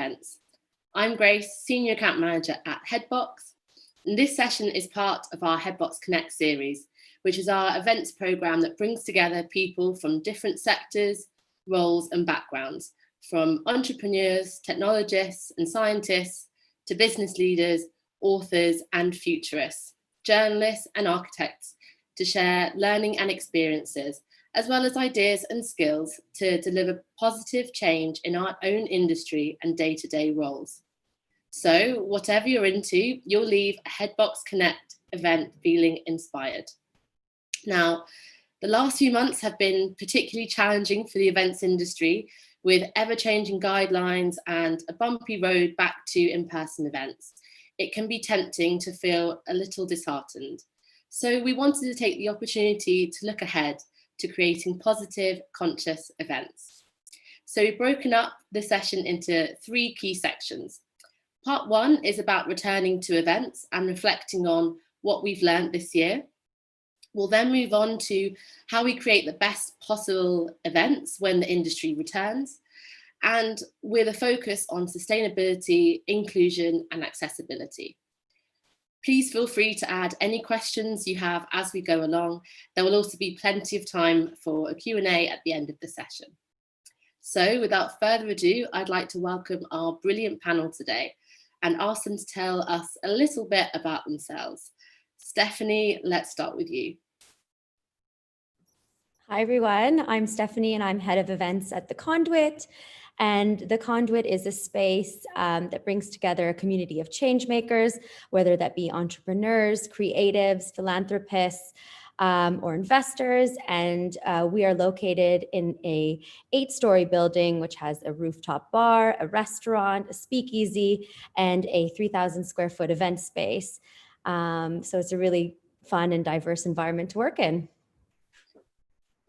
events. I'm Grace, Senior Account Manager at HeadBox, and this session is part of our HeadBox Connect series, which is our events program that brings together people from different sectors, roles and backgrounds, from entrepreneurs, technologists and scientists, to business leaders, authors and futurists, journalists and architects, to share learning and experiences, as well as ideas and skills to deliver positive change in our own industry and day-to-day roles. So whatever you're into, you'll leave a HeadBox Connect event feeling inspired. Now, the last few months have been particularly challenging for the events industry, with ever-changing guidelines and a bumpy road back to in-person events. It can be tempting to feel a little disheartened. So we wanted to take the opportunity to look ahead to creating positive, conscious events. So we've broken up the session into 3 key sections. Part 1 is about returning to events and reflecting on what we've learned this year. We'll then move on to how we create the best possible events when the industry returns, and with a focus on sustainability, inclusion and accessibility. Please feel free to add any questions you have as we go along. There will also be plenty of time for a Q&A at the end of the session. So without further ado, I'd like to welcome our brilliant panel today and ask them to tell us a little bit about themselves. Stephanie, let's start with you. Hi everyone, I'm Stephanie and I'm head of events at The Conduit. And The Conduit is a space that brings together a community of change makers, whether that be entrepreneurs, creatives, philanthropists, or investors. And we are located in a 8-story building, which has a rooftop bar, a restaurant, a speakeasy, and a 3,000 square foot event space. So it's a really fun and diverse environment to work in.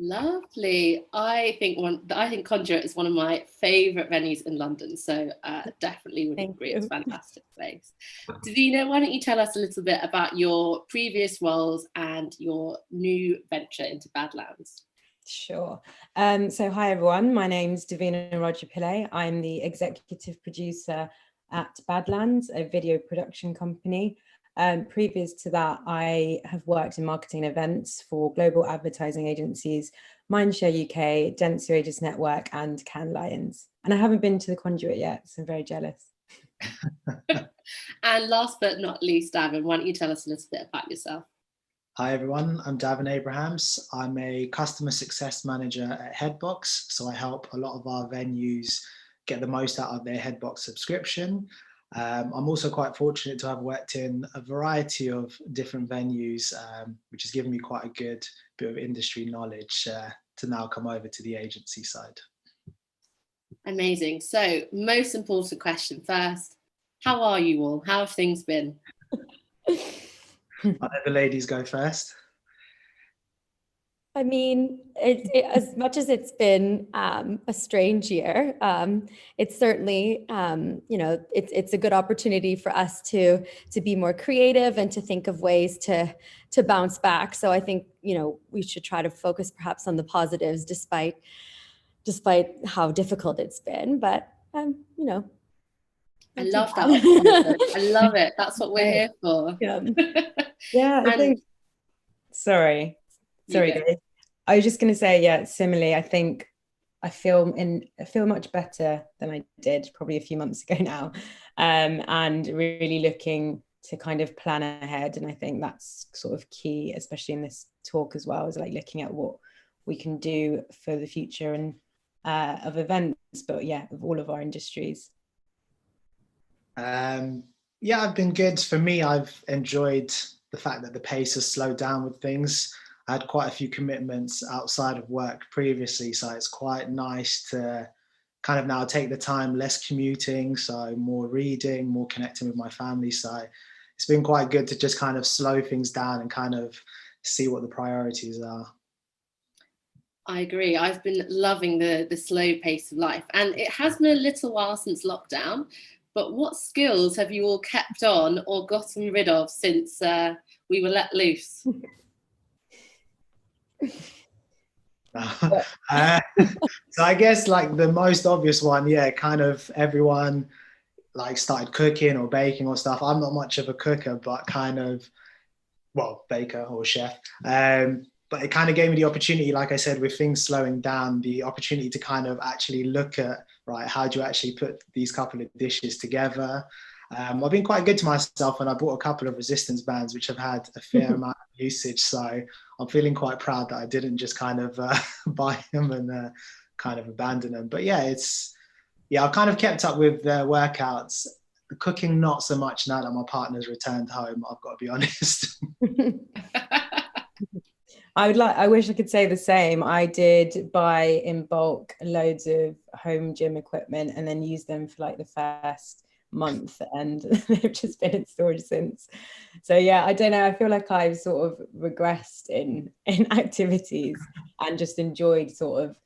Lovely. I think Conduit is one of my favourite venues in London, so definitely would agree. It's a fantastic place. Davina, why don't you tell us a little bit about your previous roles and your new venture into Badlands? Sure. So hi everyone, my name's Davina Rajapillai. I'm the executive producer at Badlands, a video production company. Previous to that, I have worked in marketing events for global advertising agencies, Mindshare UK, Dentsu Aegis Network, and Cannes Lions. And I haven't been to The Conduit yet, so I'm very jealous. And last but not least, Davin, why don't you tell us a little bit about yourself? Hi everyone, I'm Davin Abrahams. I'm a customer success manager at HeadBox, so I help a lot of our venues get the most out of their HeadBox subscription. I'm also quite fortunate to have worked in a variety of different venues, which has given me quite a good bit of industry knowledge to now come over to the agency side. Amazing. So, most important question first, how are you all? How have things been? I'll let the ladies go first. I mean, as much as it's been a strange year, it's certainly, it's a good opportunity for us to be more creative and to think of ways to bounce back. So I think, we should try to focus perhaps on the positives despite how difficult it's been. But, I love that. I love it. That's what we're here for. Yeah, I think, sorry guys. I was just going to say, similarly, I think I feel much better than I did probably a few months ago now, and really looking to kind of plan ahead. And I think that's sort of key, especially in this talk as well, is like looking at what we can do for the future and of events, but of all of our industries. I've been good. For me, I've enjoyed the fact that the pace has slowed down with things. I had quite a few commitments outside of work previously, so it's quite nice to kind of now take the time, less commuting, so more reading, more connecting with my family. So it's been quite good to just kind of slow things down and kind of see what the priorities are. I agree. I've been loving the slow pace of life, and it has been a little while since lockdown, but what skills have you all kept on or gotten rid of since we were let loose? So I guess like the most obvious one, kind of everyone like started cooking or baking or stuff. I'm not much of a cooker, but kind of, well, baker or chef. But it kind of gave me the opportunity, like I said, with things slowing down, the opportunity to kind of actually look at, right, how do you actually put these couple of dishes together? I've been quite good to myself, and I bought a couple of resistance bands, which have had a fair amount of usage. So I'm feeling quite proud that I didn't just kind of buy them and kind of abandon them. But yeah, I've kind of kept up with the workouts. The cooking, not so much now that my partner's returned home, I've got to be honest. I wish I could say the same. I did buy in bulk loads of home gym equipment and then use them for like the first month, and they've just been in storage since. So yeah, I don't know. I feel like I've sort of regressed in activities and just enjoyed sort of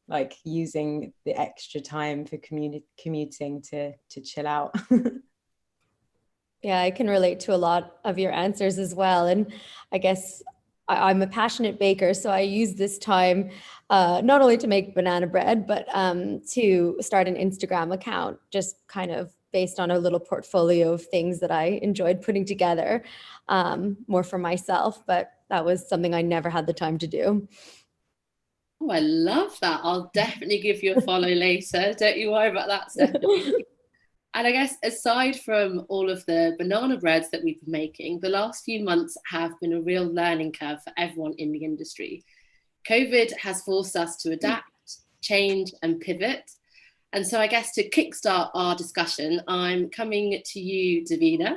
like using the extra time for commuting to chill out. Yeah, I can relate to a lot of your answers as well. And I guess I'm a passionate baker, so I use this time not only to make banana bread, but to start an Instagram account, just kind of based on a little portfolio of things that I enjoyed putting together, more for myself. But that was something I never had the time to do. Oh, I love that. I'll definitely give you a follow later. Don't you worry about that, Stephanie. And I guess aside from all of the banana breads that we've been making, the last few months have been a real learning curve for everyone in the industry. COVID has forced us to adapt, change, and pivot. And so I guess to kickstart our discussion, I'm coming to you, Davina.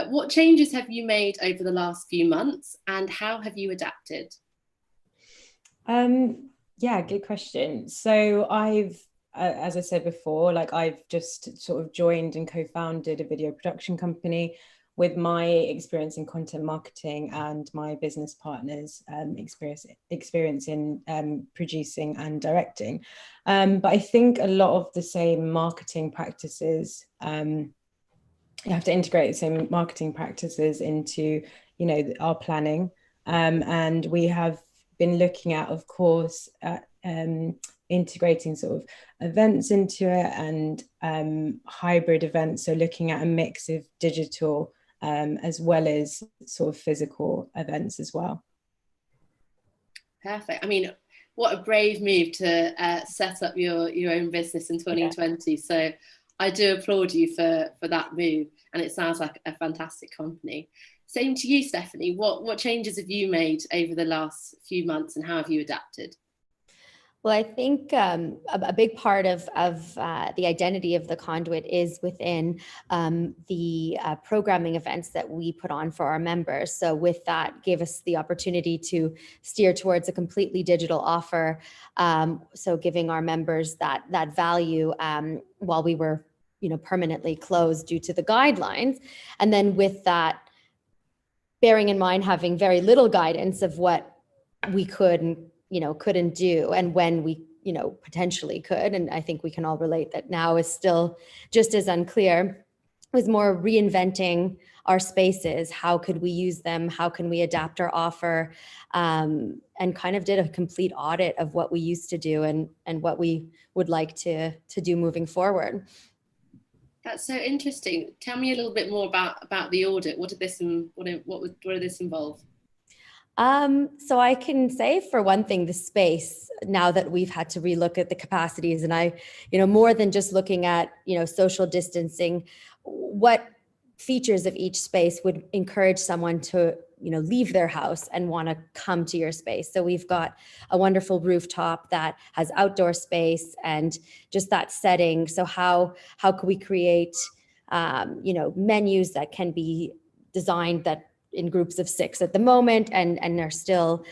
What changes have you made over the last few months, and how have you adapted? Yeah, good question. So I've, as I said before, like I've just sort of joined and co-founded a video production company with my experience in content marketing and my business partner's experience in producing and directing. But I think a lot of the same marketing practices, you have to integrate the same marketing practices into, you know, our planning. And we have been looking at, of course, integrating sort of events into it and hybrid events. So looking at a mix of digital as well as sort of physical events as well. Perfect. I mean, what a brave move to set up your own business in 2020. Yeah. So I do applaud you for that move, and it sounds like a fantastic company. Same to you, Stephanie. What changes have you made over the last few months, and how have you adapted? Well, I think a big part of the identity of the Conduit is within the programming events that we put on for our members. So with that, gave us the opportunity to steer towards a completely digital offer. So giving our members that value while we were, you know, permanently closed due to the guidelines. And then with that, bearing in mind having very little guidance of what we could and couldn't do, and when we, potentially could. And I think we can all relate that now is still just as unclear. It was more reinventing our spaces. How could we use them? How can we adapt our offer? And kind of did a complete audit of what we used to do and what we would like to do moving forward. That's so interesting. Tell me a little bit more about the audit. What did this involve? So I can say, for one thing, the space, now that we've had to relook at the capacities, and I, more than just looking at, social distancing, what features of each space would encourage someone to, leave their house and want to come to your space. So we've got a wonderful rooftop that has outdoor space and just that setting. So how can we create, menus that can be designed that in groups of 6 at the moment, and are still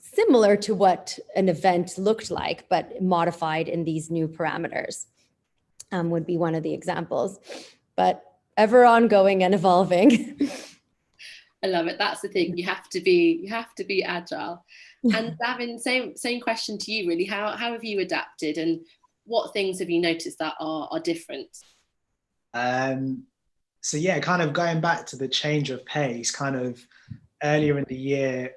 similar to what an event looked like, but modified in these new parameters, would be one of the examples, but ever ongoing and evolving. I love it. That's the thing. You have to be agile. And Davin, same question to you, really. How have you adapted, and what things have you noticed that are different? So yeah, kind of going back to the change of pace, kind of earlier in the year,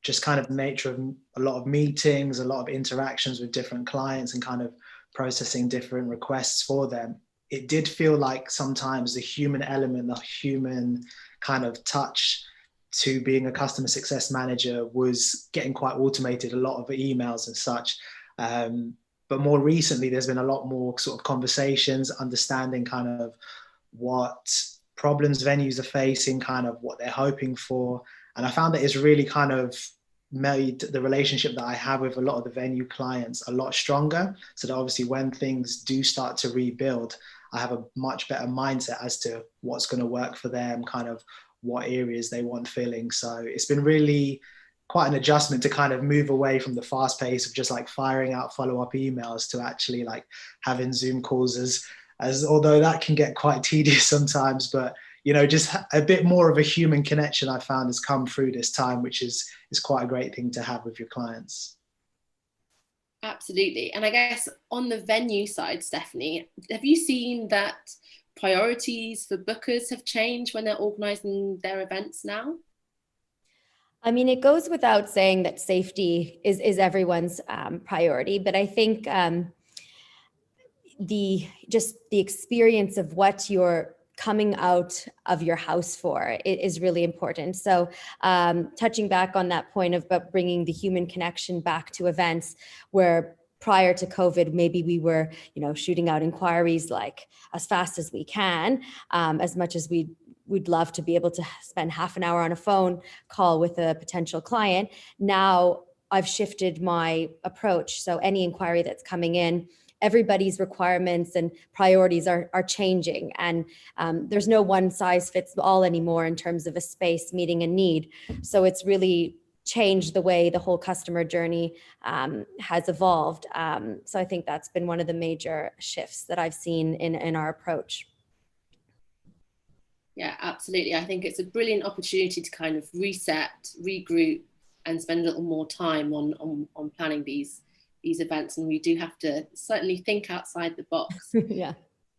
just kind of the nature of a lot of meetings, a lot of interactions with different clients, and kind of processing different requests for them, it did feel like sometimes the human element, the human kind of touch to being a customer success manager was getting quite automated, a lot of emails and such. But more recently, there's been a lot more sort of conversations, understanding kind of what problems venues are facing, kind of what they're hoping for. And I found that it's really kind of made the relationship that I have with a lot of the venue clients a lot stronger. So that obviously when things do start to rebuild, I have a much better mindset as to what's going to work for them, kind of what areas they want filling. So it's been really quite an adjustment to kind of move away from the fast pace of just like firing out follow-up emails to actually like having Zoom calls, as although that can get quite tedious sometimes, but you know, just a bit more of a human connection I found has come through this time, which is quite a great thing to have with your clients. Absolutely. And I guess on the venue side, Stephanie, have you seen that priorities for bookers have changed when they're organising their events now? I mean, it goes without saying that safety is everyone's priority, but I think the experience of what you're coming out of your house for is really important. So touching back on that point of about bringing the human connection back to events, where prior to COVID, maybe we were, shooting out inquiries like as fast as we can, as much as we'd love to be able to spend half an hour on a phone call with a potential client. Now I've shifted my approach. So any inquiry that's coming in, everybody's requirements and priorities are changing. And there's no one size fits all anymore in terms of a space meeting a need. So it's really changed the way the whole customer journey has evolved. So I think that's been one of the major shifts that I've seen in our approach. Yeah, absolutely. I think it's a brilliant opportunity to kind of reset, regroup, and spend a little more time on planning these events. And we do have to certainly think outside the box. Yeah.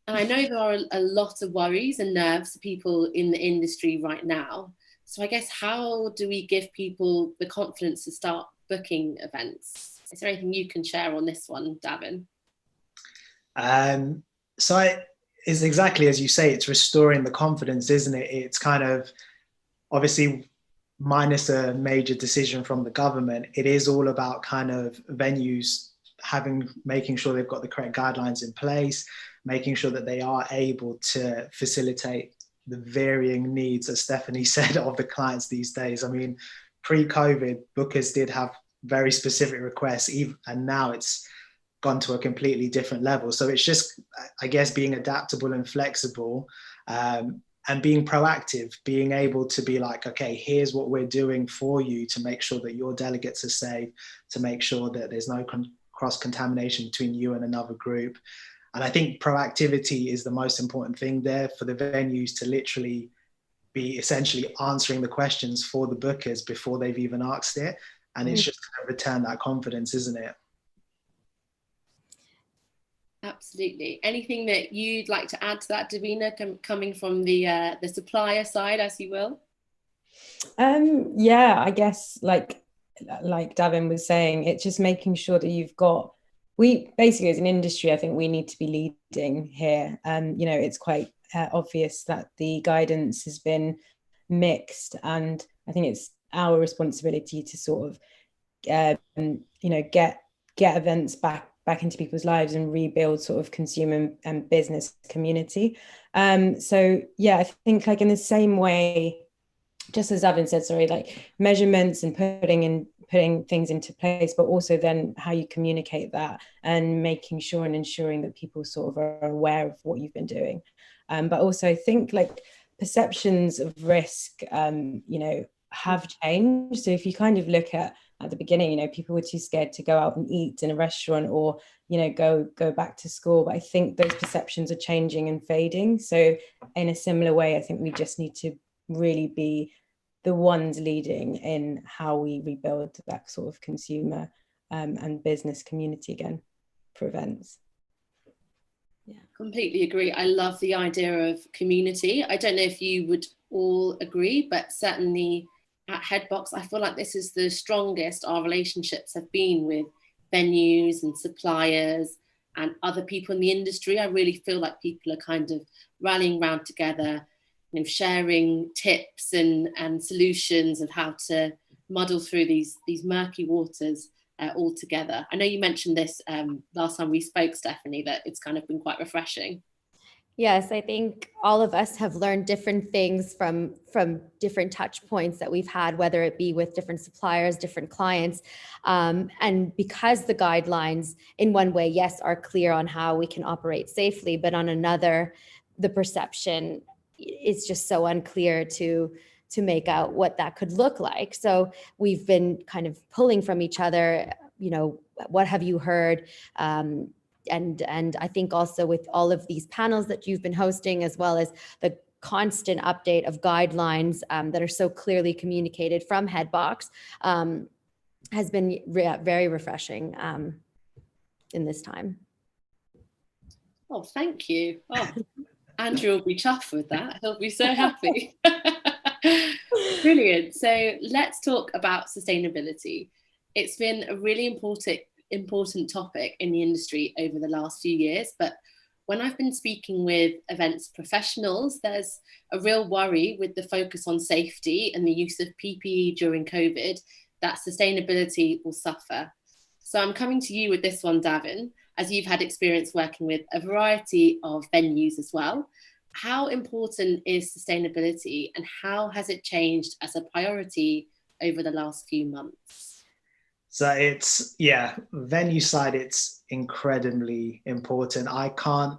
And I know there are a lot of worries and nerves for people in the industry right now. So I guess, how do we give people the confidence to start booking events? Is there anything you can share on this one, Davin? It's exactly as you say, it's restoring the confidence, isn't it? It's kind of, obviously, minus a major decision from the government, it is all about kind of venues making sure they've got the correct guidelines in place, making sure that they are able to facilitate the varying needs, as Stephanie said, of the clients these days. I mean, pre-COVID, bookers did have very specific requests, and now it's gone to a completely different level. So it's just, I guess, being adaptable and flexible, and being proactive, being able to be like, okay, here's what we're doing for you to make sure that your delegates are safe, to make sure that there's no cross-contamination between you and another group. And I think proactivity is the most important thing there, for the venues to literally be essentially answering the questions for the bookers before they've even asked it. And it's just kind of return that confidence, isn't it? Absolutely. Anything that you'd like to add to that, Davina, coming from the supplier side, as you will? Yeah, I guess like Davin was saying, it's just making sure that we basically, as an industry, I think we need to be leading here. It's quite obvious that the guidance has been mixed, and I think it's our responsibility to sort of get events back into people's lives and rebuild sort of consumer and business community. So yeah, I think like in the same way, just as Davin said, like measurements and putting things into place, but also then how you communicate that and making sure and ensuring that people sort of are aware of what you've been doing. But also I think like perceptions of risk, have changed. So if you kind of look at the beginning, people were too scared to go out and eat in a restaurant or, go back to school. But I think those perceptions are changing and fading. So in a similar way, I think we just need to really be the ones leading in how we rebuild that sort of consumer and business community again for events. Yeah, completely agree. I love the idea of community. I don't know if you would all agree, but certainly at HeadBox, I feel like this is the strongest our relationships have been with venues and suppliers and other people in the industry. I really feel like people are kind of rallying around together, sharing tips and solutions of how to muddle through these murky waters all together. I know you mentioned this last time we spoke, Stephanie, that it's kind of been quite refreshing. Yes, I think all of us have learned different things from different touch points that we've had, whether it be with different suppliers, different clients. And because the guidelines in one way, yes, are clear on how we can operate safely, but on another, the perception is just so unclear to make out what that could look like. So we've been kind of pulling from each other, what have you heard? And I think also with all of these panels that you've been hosting, as well as the constant update of guidelines that are so clearly communicated from HeadBox, has been very refreshing in this time. Oh, thank you. Oh, Andrew will be chuffed with that. He'll be so happy. Brilliant. So let's talk about sustainability. It's been a really important topic in the industry over the last few years, but when I've been speaking with events professionals, there's a real worry with the focus on safety and the use of PPE during COVID that sustainability will suffer. So I'm coming to you with this one, Davin, as you've had experience working with a variety of venues as well. How important is sustainability and how has it changed as a priority over the last few months? So it's, venue side, it's incredibly important. I can't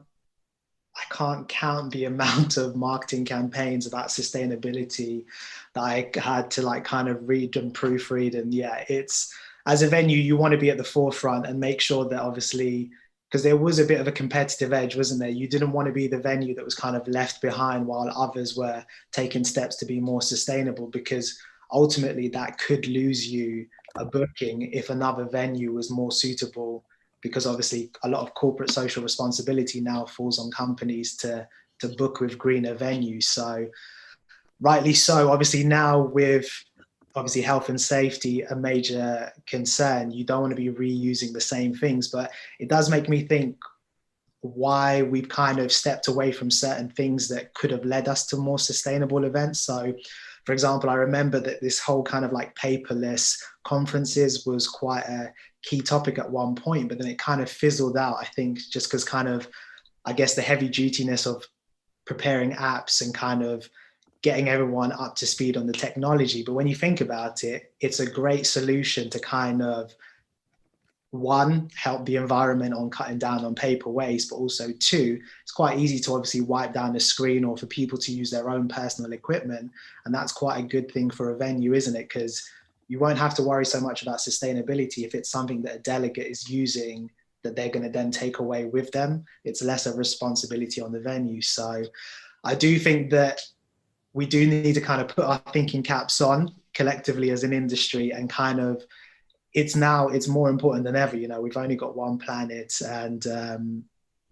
count the amount of marketing campaigns about sustainability that I had to kind of read and proofread. And it's, as a venue, you want to be at the forefront and make sure that obviously, because there was a bit of a competitive edge, wasn't there? You didn't want to be the venue that was kind of left behind while others were taking steps to be more sustainable, because ultimately that could lose you a booking if another venue was more suitable, because obviously a lot of corporate social responsibility now falls on companies to book with greener venues. So rightly so, obviously now with obviously health and safety a major concern, you don't want to be reusing the same things, but it does make me think why we've kind of stepped away from certain things that could have led us to more sustainable events. So for example, I remember that this whole kind of like paperless conferences was quite a key topic at one point, but then it kind of fizzled out, I think, just because kind of, I guess, the heavy dutiness of preparing apps and kind of getting everyone up to speed on the technology. But when you think about it, it's a great solution to kind of, one, help the environment on cutting down on paper waste, but also two, it's quite easy to obviously wipe down the screen or for people to use their own personal equipment. And that's quite a good thing for a venue, isn't it? Because you won't have to worry so much about sustainability if it's something that a delegate is using that they're going to then take away with them. It's less a responsibility on the venue. So I do think that we do need to kind of put our thinking caps on collectively as an industry and kind of, it's more important than ever. We've only got one planet, and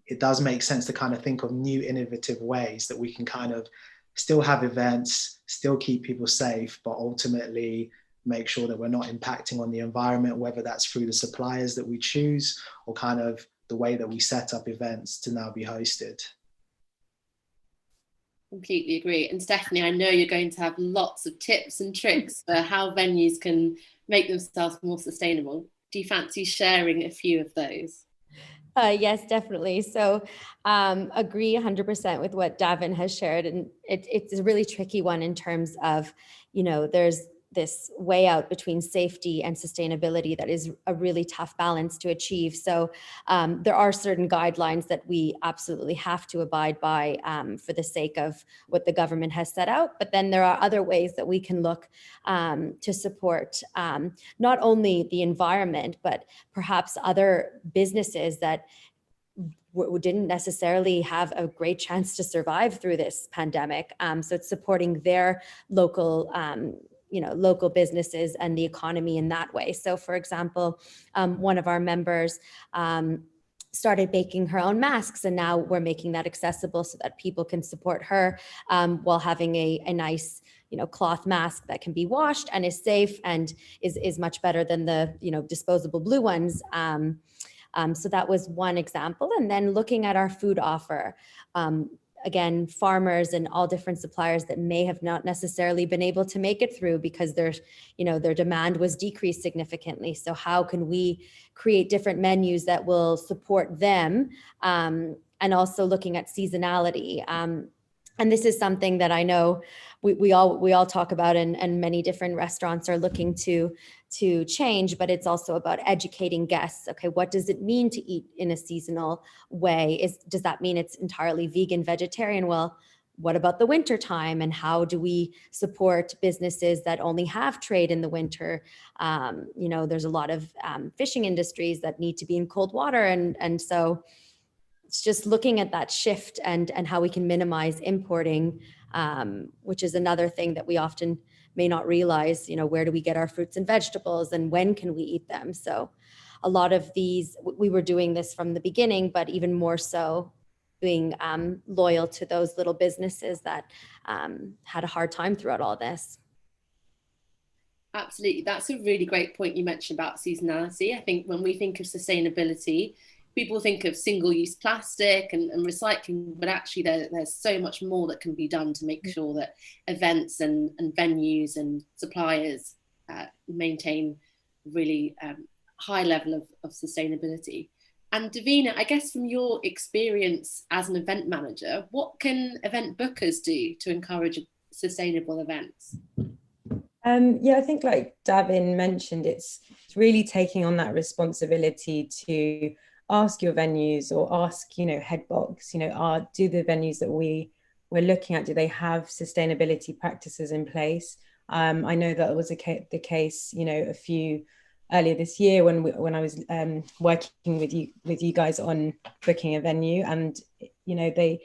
it does make sense to kind of think of new innovative ways that we can kind of still have events, still keep people safe, but ultimately make sure that we're not impacting on the environment, whether that's through the suppliers that we choose or kind of the way that we set up events to now be hosted. Completely agree. And Stephanie, I know you're going to have lots of tips and tricks for how venues can make themselves more sustainable. Do you fancy sharing a few of those? Yes, definitely. So agree 100% with what Davin has shared. And it's a really tricky one in terms of, there's this way out between safety and sustainability that is a really tough balance to achieve. So there are certain guidelines that we absolutely have to abide by for the sake of what the government has set out. But then there are other ways that we can look to support not only the environment, but perhaps other businesses that didn't necessarily have a great chance to survive through this pandemic. So it's supporting their local local businesses and the economy in that way. So for example, one of our members started making her own masks, and now we're making that accessible so that people can support her while having a nice cloth mask that can be washed and is safe and is much better than the disposable blue ones. So that was one example. And then looking at our food offer, again, farmers and all different suppliers that may have not necessarily been able to make it through because their demand was decreased significantly. So how can we create different menus that will support them? And also looking at seasonality. And this is something that I know we all talk about, and many different restaurants are looking to change, but it's also about educating guests. Okay, what does it mean to eat in a seasonal way? Does that mean it's entirely vegan, vegetarian? Well, what about the winter time, and how do we support businesses that only have trade in the winter? There's a lot of fishing industries that need to be in cold water, and so it's just looking at that shift and how we can minimize importing, which is another thing that we often may not realize. Where do we get our fruits and vegetables, and when can we eat them? So a lot of these, we were doing this from the beginning, but even more so being loyal to those little businesses that had a hard time throughout all this. Absolutely. That's a really great point you mentioned about seasonality. I think when we think of sustainability, people think of single-use plastic and recycling, but actually there's so much more that can be done to make sure that events and venues and suppliers maintain really high level of sustainability. And Davina, I guess from your experience as an event manager, what can event bookers do to encourage sustainable events? I think like Davin mentioned, it's really taking on that responsibility to ask your venues or ask, HeadBox, do the venues that we're looking at, do they have sustainability practices in place? I know that was the case, a few earlier this year when I was working with you guys on booking a venue, and they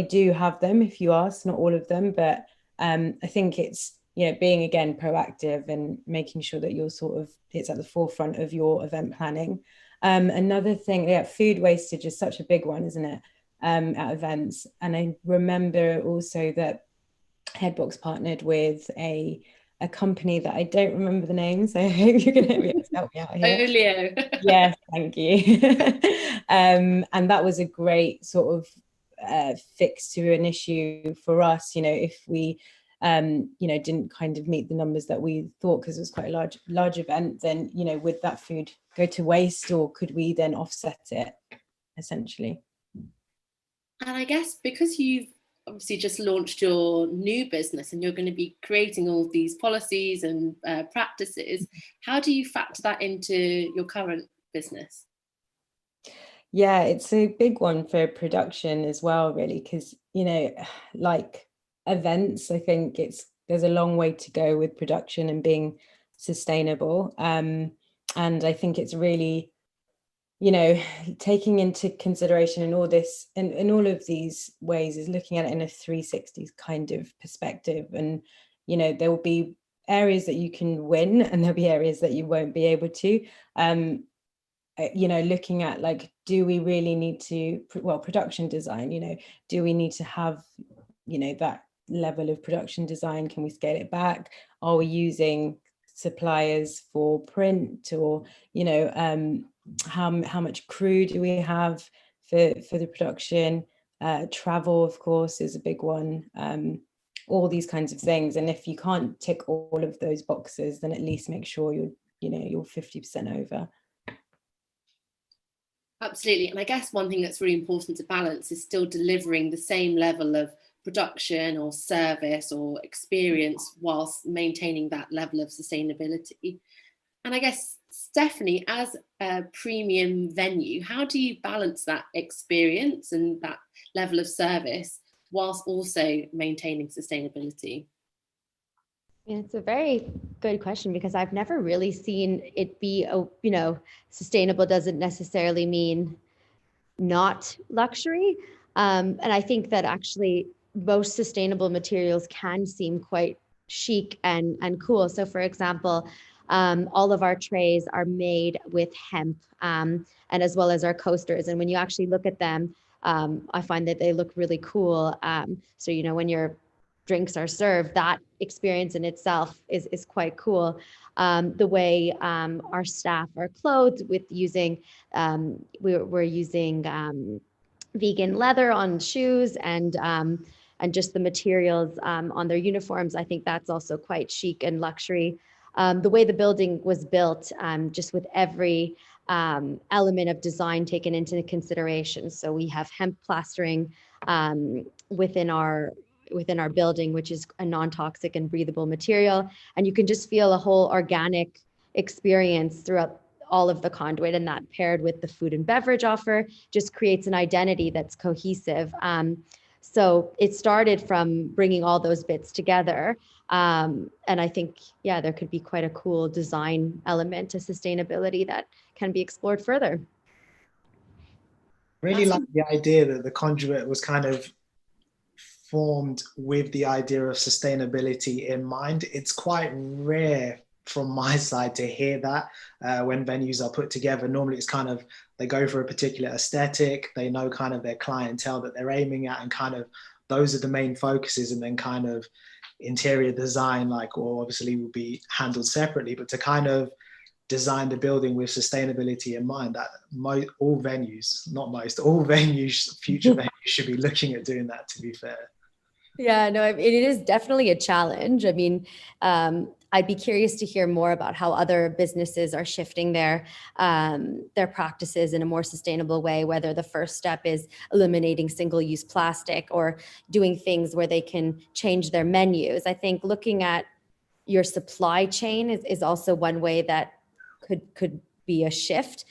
do have them if you ask, not all of them, but I think it's being again proactive and making sure that it's at the forefront of your event planning. Another thing, food wastage is such a big one, isn't it, at events? And I remember also that HeadBox partnered with a company that I don't remember the name, so I hope you're going to help me out here. Olio. Yes, thank you. And that was a great sort of fix to an issue for us. If we didn't kind of meet the numbers that we thought, because it was quite a large event, then would that food go to waste, or could we then offset it essentially? And I guess because you've obviously just launched your new business and you're going to be creating all these policies and practices, how do you factor that into your current business? Yeah, it's a big one for production as well, really, because like events, I think there's a long way to go with production and being sustainable, and I think it's really taking into consideration in all this and in all of these ways is looking at it in a 360 kind of perspective. And there will be areas that you can win and there'll be areas that you won't be able to. Looking at like, do we really need to, production design, do we need to have that level of production design? Can we scale it back? Are we using suppliers for print, or how much crew do we have for the production? Travel, of course, is a big one. All these kinds of things, and if you can't tick all of those boxes, then at least make sure you're 50% over. Absolutely. And I guess one thing that's really important to balance is still delivering the same level of production or service or experience whilst maintaining that level of sustainability. And I guess, Stephanie, as a premium venue, how do you balance that experience and that level of service whilst also maintaining sustainability? It's a very good question, because I've never really seen it be, sustainable doesn't necessarily mean not luxury. And I think that actually most sustainable materials can seem quite chic and cool. So for example, all of our trays are made with hemp, and as well as our coasters. And when you actually look at them, I find that they look really cool. So, when your drinks are served, that experience in itself is quite cool. The way our staff are clothed with using, we're using vegan leather on shoes and just the materials on their uniforms. I think that's also quite chic and luxury. The way the building was built, just with every element of design taken into consideration. So we have hemp plastering within our building, which is a non-toxic and breathable material. And you can just feel a whole organic experience throughout all of the conduit, and that paired with the food and beverage offer just creates an identity that's cohesive. So it started from bringing all those bits together. And I think, yeah, there could be quite a cool design element to sustainability that can be explored further. Really like the idea that the conduit was kind of formed with the idea of sustainability in mind. It's quite rare from my side to hear that when venues are put together. Normally it's kind of, they go for a particular aesthetic, they know kind of their clientele that they're aiming at, and kind of those are the main focuses, and then kind of interior design, like, or obviously will be handled separately, but to kind of design the building with sustainability in mind, that all venues, not most, all venues, future venues should be looking at doing that, to be fair. Yeah, no, it is definitely a challenge. I mean, I'd be curious to hear more about how other businesses are shifting their practices in a more sustainable way, whether the first step is eliminating single-use plastic or doing things where they can change their menus. I think looking at your supply chain is also one way that could be a shift.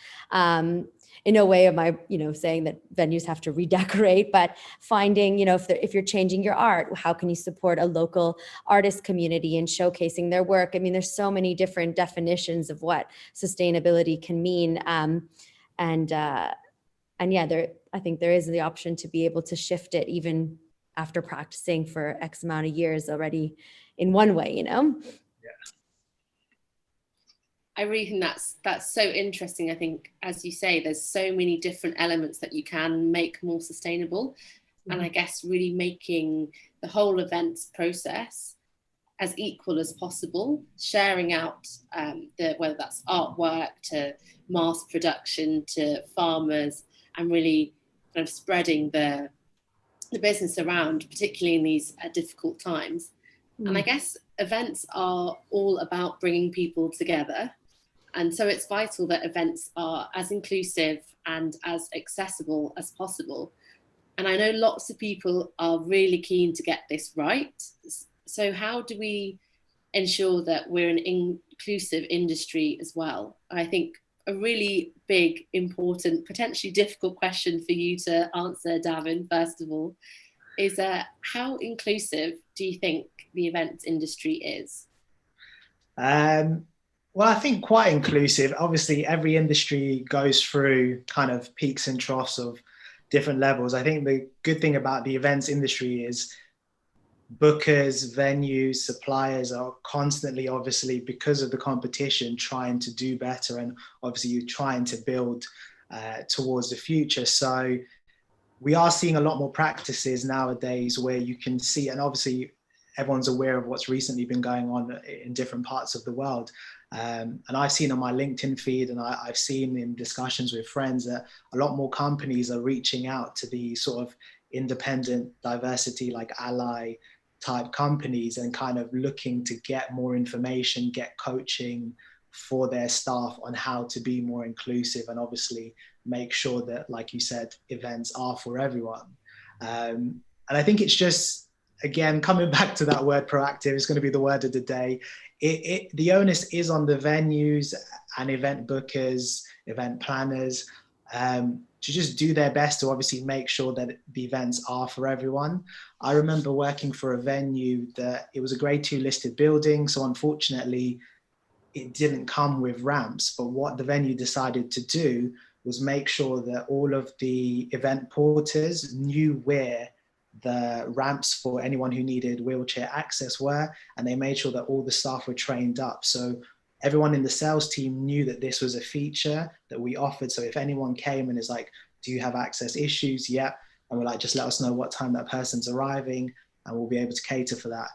In no way am I, saying that venues have to redecorate, but finding, if you're changing your art, how can you support a local artist community and showcasing their work? I mean, there's so many different definitions of what sustainability can mean. And yeah, I think there is the option to be able to shift it even after practicing for X amount of years already in one way, Yeah. I really think that's so interesting. I think, as you say, there's so many different elements that you can make more sustainable. Mm-hmm. And I guess really making the whole events process as equal as possible, sharing out whether that's artwork to mass production to farmers, and really kind of spreading the business around, particularly in these difficult times. Mm. And I guess events are all about bringing people together. And so it's vital that events are as inclusive and as accessible as possible. And I know lots of people are really keen to get this right. So how do we ensure that we're an inclusive industry as well? I think a really big, important, potentially difficult question for you to answer, Davin, first of all, is how inclusive do you think the events industry is? Well, I think quite inclusive. Obviously, every industry goes through kind of peaks and troughs of different levels. I think the good thing about the events industry is bookers, venues, suppliers are constantly, obviously, because of the competition, trying to do better, and obviously you're trying to build towards the future. So we are seeing a lot more practices nowadays where you can see, and obviously everyone's aware of what's recently been going on in different parts of the world. And I've seen on my LinkedIn feed, and I've seen in discussions with friends, that a lot more companies are reaching out to the sort of independent diversity, like ally type companies, and kind of looking to get more information, get coaching for their staff on how to be more inclusive, and obviously make sure that, like you said, events are for everyone. And I think it's just, again, coming back to that word proactive is going to be the word of the day. The onus is on the venues and event bookers, event planners, to just do their best to obviously make sure that the events are for everyone. I remember working for a venue that it was a grade 2 listed building. So unfortunately, it didn't come with ramps. But what the venue decided to do was make sure that all of the event porters knew where the ramps for anyone who needed wheelchair access were, and they made sure that all the staff were trained up. So everyone in the sales team knew that this was a feature that we offered. So if anyone came and is like, do you have access issues? Yep. And we're like, just let us know what time that person's arriving and we'll be able to cater for that.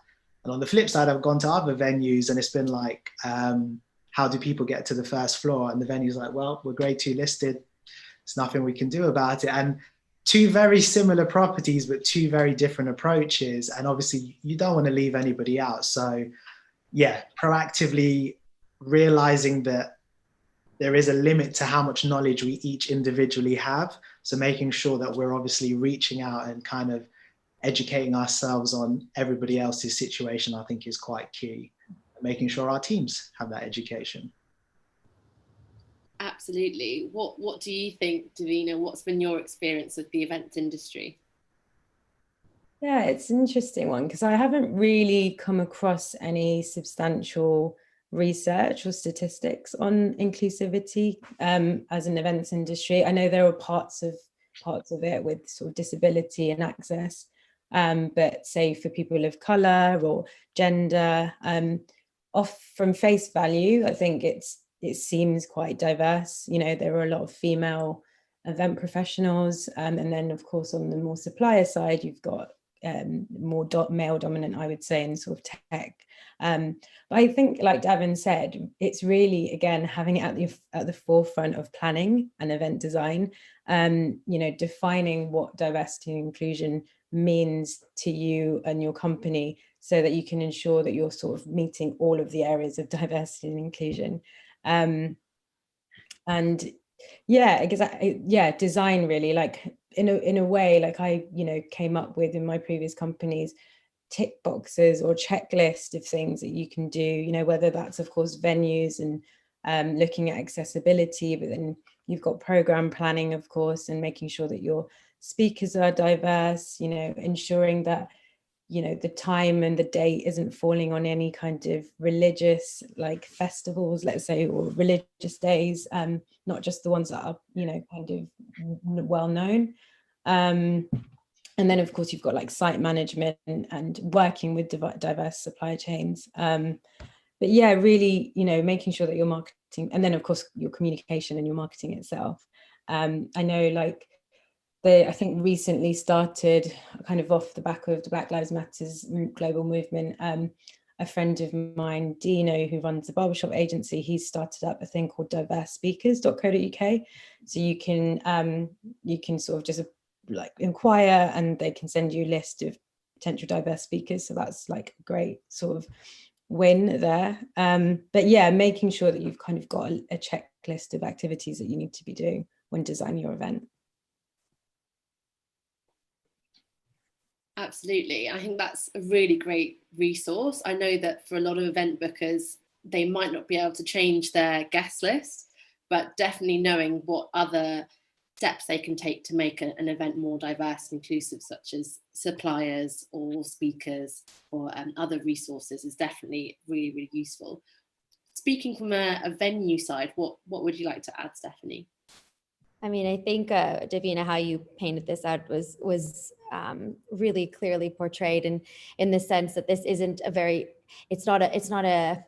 And on the flip side, I've gone to other venues and it's been like, how do people get to the first floor? And the venue's like, well, we're grade 2 listed. There's nothing we can do about it. And two very similar properties, but two very different approaches. And obviously you don't want to leave anybody out. So yeah, proactively realizing that there is a limit to how much knowledge we each individually have. So making sure that we're obviously reaching out and kind of educating ourselves on everybody else's situation, I think is quite key. Making sure our teams have that education. Absolutely. What do you think, Davina? What's been your experience with the events industry? Yeah, it's an interesting one because I haven't really come across any substantial research or statistics on inclusivity as an events industry. I know there are parts of it with sort of disability and access, but say for people of color or gender, off from face value, I think it seems quite diverse. You know, there are a lot of female event professionals, and then of course on the more supplier side, you've got more male dominant, I would say, in sort of tech. But I think, like Davin said, it's really, again, having it at the forefront of planning and event design, you know, defining what diversity and inclusion means to you and your company so that you can ensure that you're sort of meeting all of the areas of diversity and inclusion. And yeah, exactly. Yeah, design really, like in a way, like I, you know, came up with in my previous companies, tick boxes or checklist of things that you can do, you know, whether that's of course venues and looking at accessibility, but then you've got program planning, of course, and making sure that your speakers are diverse, you know, ensuring that, you know, the time and the date isn't falling on any kind of religious like festivals, let's say, or religious days, not just the ones that are, you know, kind of well known. And then of course you've got like site management and working with diverse supply chains. But yeah, really, you know, making sure that your marketing, and then of course your communication and your marketing itself. I know like I think recently started kind of off the back of the Black Lives Matters global movement. A friend of mine, Dino, who runs a barbershop agency, he's started up a thing called diversespeakers.co.uk. So you can sort of just like inquire and they can send you a list of potential diverse speakers. So that's like a great sort of win there. But yeah, making sure that you've kind of got a checklist of activities that you need to be doing when designing your event. Absolutely. I think that's a really great resource. I know that for a lot of event bookers, they might not be able to change their guest list, but definitely knowing what other steps they can take to make an event more diverse and inclusive, such as suppliers or speakers or other resources, is definitely really, really useful. Speaking from a venue side, what would you like to add, Stephanie? I mean, I think Davina, how you painted this out was really clearly portrayed, and in the sense that this isn't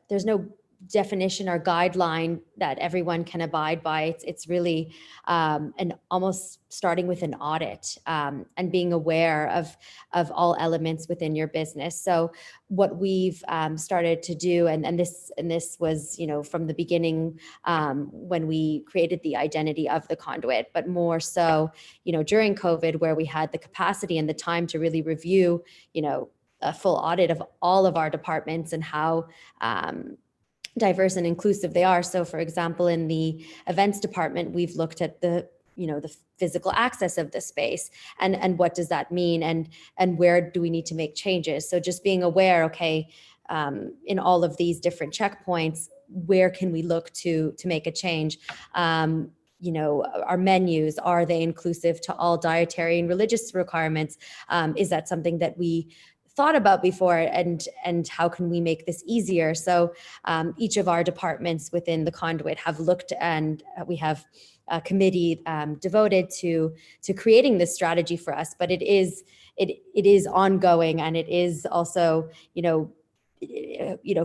there's no definition or guideline that everyone can abide by. It's really an almost starting with an audit and being aware of all elements within your business. So what we've started to do, and this was, you know, from the beginning when we created the identity of the conduit, but more so, you know, during COVID, where we had the capacity and the time to really review, you know, a full audit of all of our departments and how diverse and inclusive they are. So for example, in the events department, we've looked at the physical access of the space and what does that mean, and where do we need to make changes. So just being aware, okay, in all of these different checkpoints, where can we look to make a change? You know, our menus, are they inclusive to all dietary and religious requirements? Is that something that we thought about before, and how can we make this easier? So each of our departments within the conduit have looked, and we have a committee devoted to creating this strategy for us. But it is ongoing, and it is also, you know,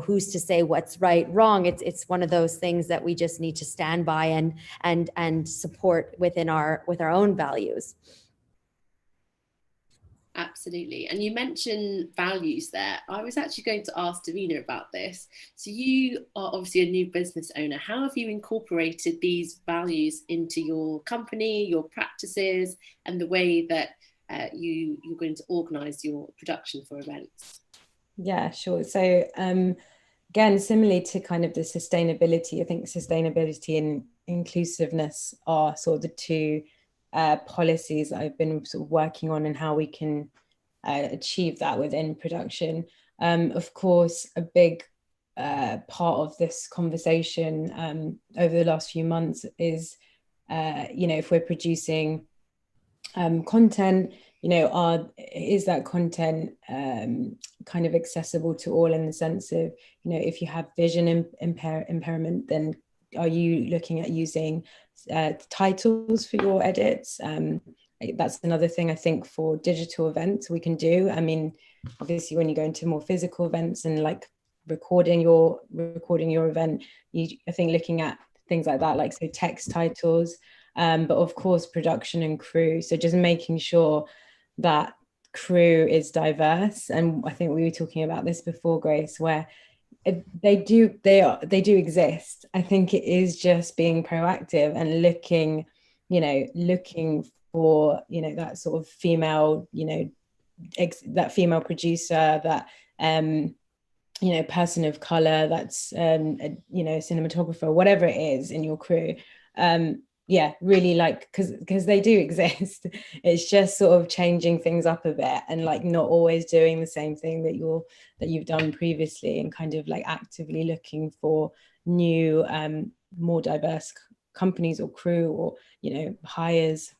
who's to say what's right, wrong. It's one of those things that we just need to stand by and support within with our own values. Absolutely. And you mentioned values there. I was actually going to ask Davina about this. So you are obviously a new business owner. How have you incorporated these values into your company, your practices, and the way that you're going to organise your production for events? Yeah, sure. So again, similarly to kind of the sustainability, I think sustainability and inclusiveness are sort of the two policies that I've been sort of working on, and how we can achieve that within production. Of course, a big part of this conversation over the last few months is, if we're producing content, is that content kind of accessible to all, in the sense of, if you have vision impairment, then are you looking at using titles for your edits? That's another thing I think for digital events we can do. I mean, obviously when you go into more physical events and like recording your event, I think looking at things like that, like so text titles, but of course production and crew. So just making sure that crew is diverse. And I think we were talking about this before, Grace, where they do exist. I think it is just being proactive and looking for that sort of female, that female producer, that person of color, that's cinematographer, whatever it is in your crew. Really, like, because they do exist. It's just sort of changing things up a bit, and like not always doing the same thing that you've done previously, and kind of like actively looking for new more diverse companies or crew, or hires,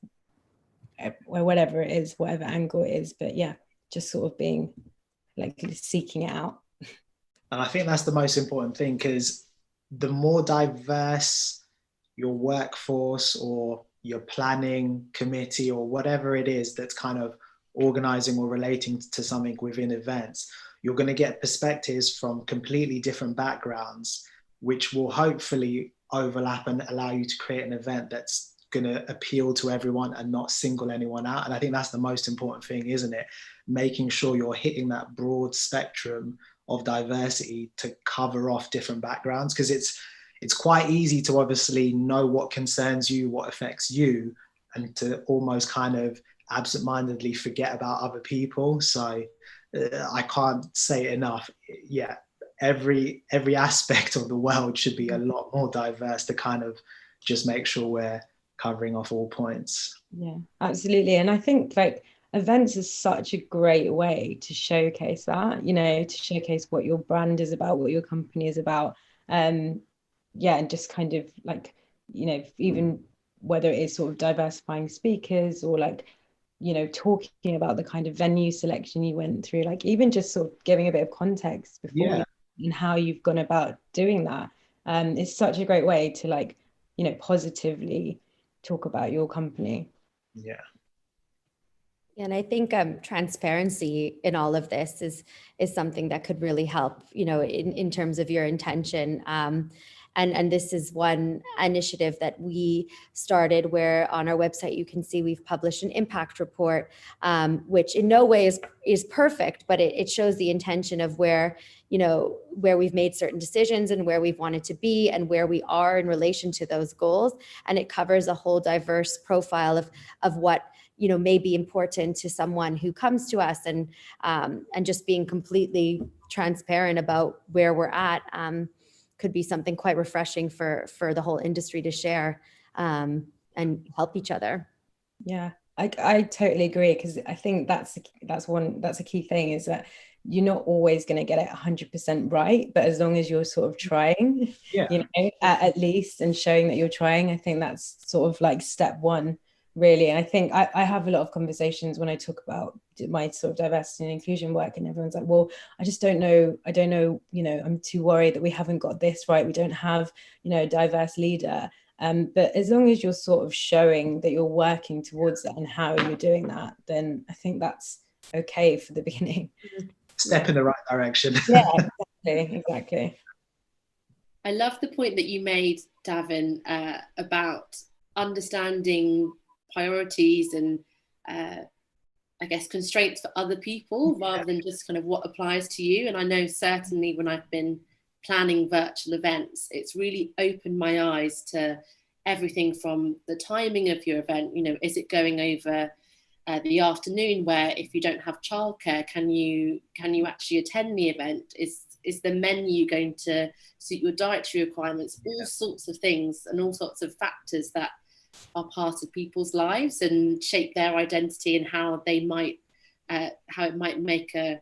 or whatever it is, whatever angle it is. But yeah, just sort of being like seeking it out. And I think that's the most important thing, because the more diverse your workforce or your planning committee or whatever it is that's kind of organizing or relating to something within events, you're going to get perspectives from completely different backgrounds, which will hopefully overlap and allow you to create an event that's going to appeal to everyone and not single anyone out. And I think that's the most important thing, isn't it? Making sure you're hitting that broad spectrum of diversity to cover off different backgrounds, because it's quite easy to obviously know what concerns you, what affects you, and to almost kind of absentmindedly forget about other people. So I can't say it enough. Yeah, every aspect of the world should be a lot more diverse to kind of just make sure we're covering off all points. Yeah, absolutely. And I think like events is such a great way to showcase that, to showcase what your brand is about, what your company is about. And just kind of like, even whether it is sort of diversifying speakers, or like, talking about the kind of venue selection you went through, like even just sort of giving a bit of context before and how you've gone about doing that. It's such a great way to like, positively talk about your company. Yeah. And I think transparency in all of this is something that could really help, in terms of your intention. And this is one initiative that we started, where on our website you can see we've published an impact report, which in no way is perfect, but it shows the intention of where we've made certain decisions and where we've wanted to be and where we are in relation to those goals. And it covers a whole diverse profile of what may be important to someone who comes to us, and just being completely transparent about where we're at could be something quite refreshing for the whole industry to share and help each other. Yeah, I totally agree, because I think that's a key thing, is that you're not always going to get it 100% right, but as long as you're sort of trying, at least, and showing that you're trying, I think that's sort of like step one, really. And I think I have a lot of conversations when I talk about my sort of diversity and inclusion work, and everyone's like, well, I don't know, I'm too worried that we haven't got this right, we don't have, a diverse leader. But as long as you're sort of showing that you're working towards that and how you're doing that, then I think that's okay for the beginning. Step in the right direction. Yeah, exactly. I love the point that you made, Davin, about understanding priorities and I guess, constraints for other people rather than just kind of what applies to you. And I know certainly when I've been planning virtual events, it's really opened my eyes to everything from the timing of your event. You know, is it going over the afternoon, where if you don't have childcare, can you actually attend the event? Is the menu going to suit your dietary requirements? All sorts of things and all sorts of factors that are part of people's lives and shape their identity, and how they might how it might make an